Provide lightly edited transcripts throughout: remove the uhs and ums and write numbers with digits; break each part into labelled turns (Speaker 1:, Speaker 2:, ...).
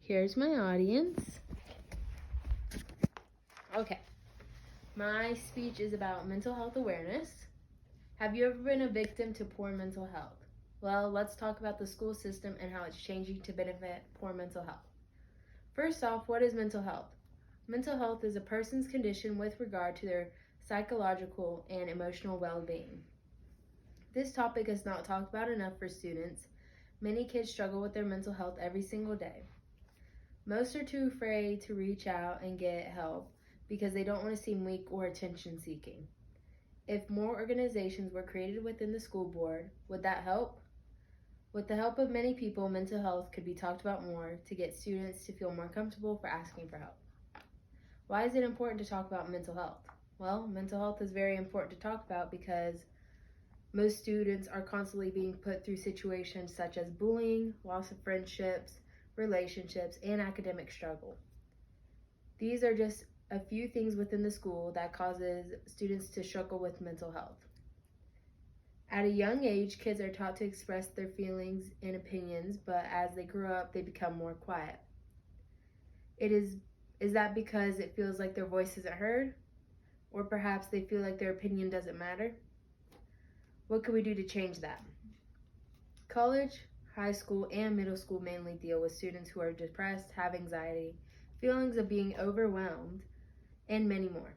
Speaker 1: Here's my audience. Okay, my speech is about mental health awareness. Have you ever been a victim to poor mental health? Well, let's talk about the school system and how it's changing to benefit poor mental health. First off, what is mental health? Mental health is a person's condition with regard to their psychological and emotional well-being. This topic is not talked about enough for students. Many kids struggle with their mental health every single day. Most are too afraid to reach out and get help because they don't want to seem weak or attention-seeking. If more organizations were created within the school board, would that help? With the help of many people, mental health could be talked about more to get students to feel more comfortable for asking for help. Why is it important to talk about mental health? Well, mental health is very important to talk about because most students are constantly being put through situations such as bullying, loss of friendships, relationships, and academic struggle. These are just a few things within the school that causes students to struggle with mental health. At a young age, kids are taught to express their feelings and opinions, but as they grow up, they become more quiet. Is that because it feels like their voice isn't heard? Or perhaps they feel like their opinion doesn't matter? What can we do to change that? College, high school, and middle school mainly deal with students who are depressed, have anxiety, feelings of being overwhelmed, and many more.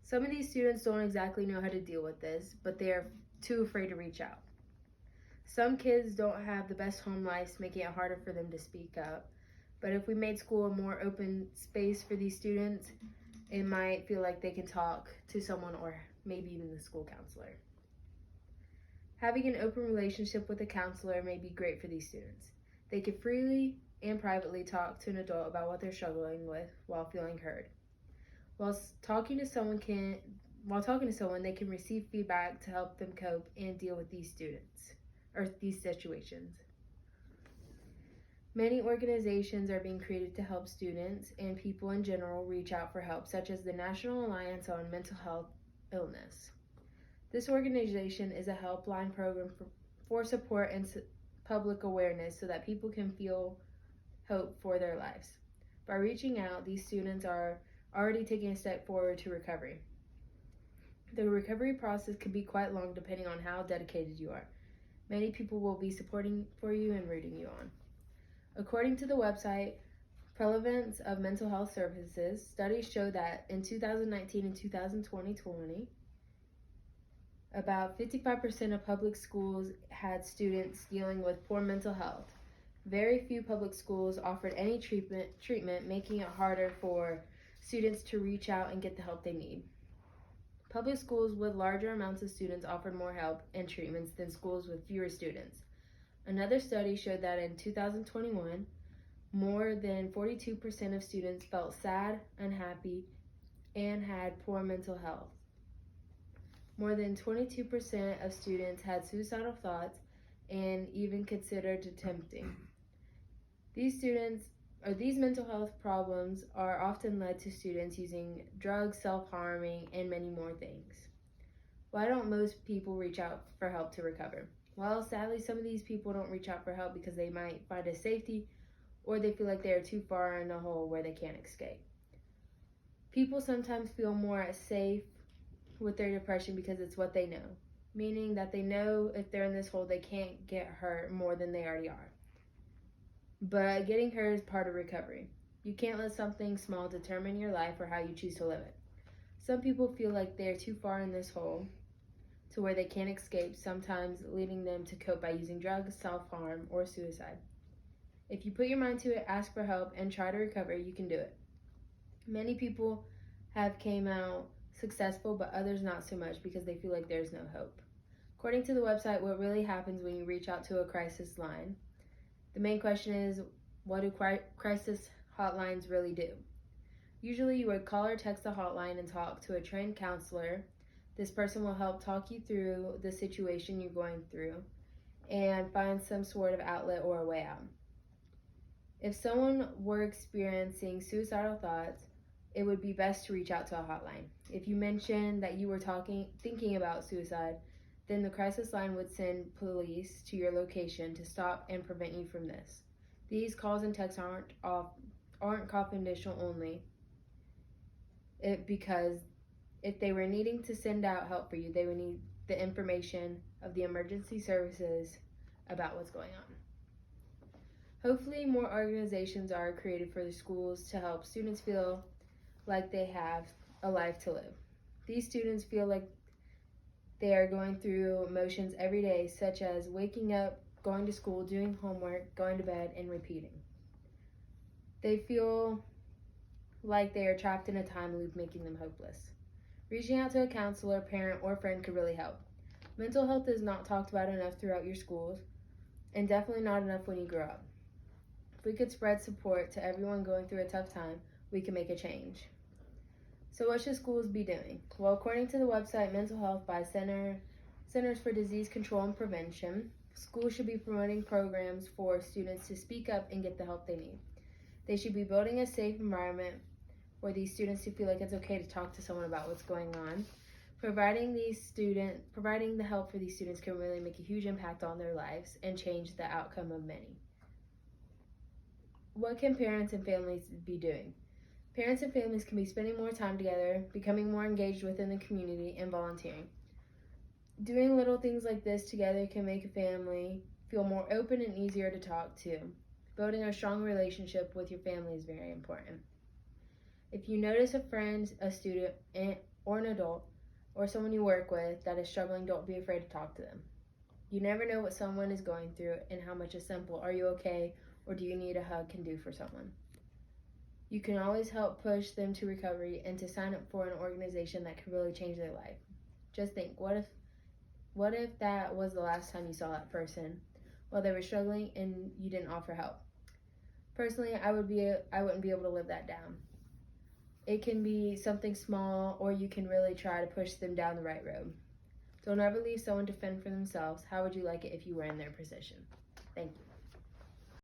Speaker 1: Some of these students don't exactly know how to deal with this, but they are too afraid to reach out. Some kids don't have the best home lives, making it harder for them to speak up. But if we made school a more open space for these students, it might feel like they can talk to someone or maybe even the school counselor. Having an open relationship with a counselor may be great for these students. They can freely and privately talk to an adult about what they're struggling with while feeling heard. While talking to someone, they can receive feedback to help them cope and deal with these situations. Many organizations are being created to help students and people in general reach out for help, such as the National Alliance on Mental Health Illness. This organization is a helpline program for support and public awareness so that people can feel hope for their lives. By reaching out, these students are already taking a step forward to recovery. The recovery process can be quite long depending on how dedicated you are. Many people will supporting for you and rooting you on. According to the website Prevalence of Mental Health Services, studies show that in 2019 and 2020, about 55% of public schools had students dealing with poor mental health. Very few public schools offered any treatment, making it harder for students to reach out and get the help they need. Public schools with larger amounts of students offered more help and treatments than schools with fewer students. Another study showed that in 2021, more than 42% of students felt sad, unhappy, and had poor mental health. More than 22% of students had suicidal thoughts and even considered attempting. These mental health problems are often led to students using drugs, self-harming, and many more things. Why don't most people reach out for help to recover? Well, sadly, some of these people don't reach out for help because they might find a safety or they feel like they are too far in a hole where they can't escape. People sometimes feel more safe with their depression because it's what they know, meaning that they know if they're in this hole, they can't get hurt more than they already are. But getting hurt is part of recovery. You can't let something small determine your life or how you choose to live it. Some people feel like they're too far in this hole to where they can't escape, sometimes leading them to cope by using drugs, self-harm, or suicide. If you put your mind to it, ask for help, and try to recover, you can do it. Many people have came out successful, but others not so much because they feel like there's no hope. According to the website, what really happens when you reach out to a crisis line? The main question is, what do crisis hotlines really do? Usually you would call or text the hotline and talk to a trained counselor. This person will help talk you through the situation you're going through and find some sort of outlet or a way out. If someone were experiencing suicidal thoughts, it would be best to reach out to a hotline. If you mentioned that you were thinking about suicide, then the crisis line would send police to your location to stop and prevent you from this. These calls and texts aren't confidential only because if they were needing to send out help for you, they would need the information of the emergency services about what's going on. Hopefully, more organizations are created for the schools to help students feel like they have a life to live. These students feel like they are going through motions every day, such as waking up, going to school, doing homework, going to bed, and repeating. They feel like they are trapped in a time loop, making them hopeless. Reaching out to a counselor, parent, or friend could really help. Mental health is not talked about enough throughout your schools, and definitely not enough when you grow up. If we could spread support to everyone going through a tough time, we can make a change. So what should schools be doing? Well, according to the website Mental Health by Centers for Disease Control and Prevention, schools should be promoting programs for students to speak up and get the help they need. They should be building a safe environment for these students to feel like it's okay to talk to someone about what's going on. Providing the help for these students can really make a huge impact on their lives and change the outcome of many. What can parents and families be doing? Parents and families can be spending more time together, becoming more engaged within the community, and volunteering. Doing little things like this together can make a family feel more open and easier to talk to. Building a strong relationship with your family is very important. If you notice a friend, a student, or an adult, or someone you work with that is struggling, don't be afraid to talk to them. You never know what someone is going through and how much a simple "are you okay" or "do you need a hug" can do for someone. You can always help push them to recovery and to sign up for an organization that can really change their life. Just think, what if that was the last time you saw that person while they were struggling and you didn't offer help? Personally, I wouldn't be able to live that down. It can be something small, or you can really try to push them down the right road. Don't ever leave someone to fend for themselves. How would you like it if you were in their position? Thank you.